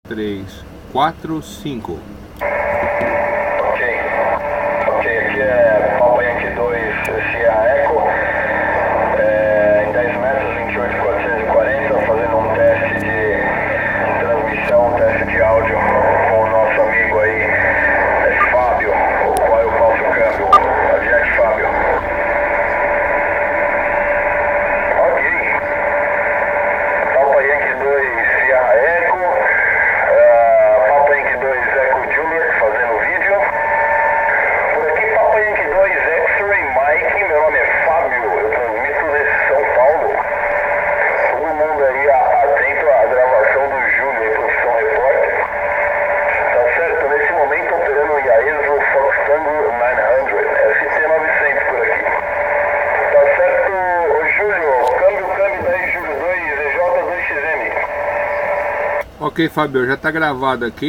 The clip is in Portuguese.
3, 4, 5. Ok, aqui é Papa Yankee 2 Sierra Echo, em 10 metros, 28.440, fazendo um teste de transmissão, um teste de áudio com o nosso amigo aí, Fábio, o qual eu faço o câmbio. Adiante, Fábio. Ok, Papa Yankee 2 Sierra Echo, Papa Yankee 2 Echo Juliet fazendo vídeo. Por aqui, Papa Yankee 2 X-Ray Mike, meu nome é Fábio, eu transmito de São Paulo. Todo mundo aí atento à gravação do Júlio aí, Profissão Repórter. Tá certo, nesse momento operando o IAESO Fox Tango 900, ST900 por aqui. Tá certo, ô Júlio, câmbio daí, Júlio 2, EJ2XM. Ok, Fábio, já tá gravado aqui.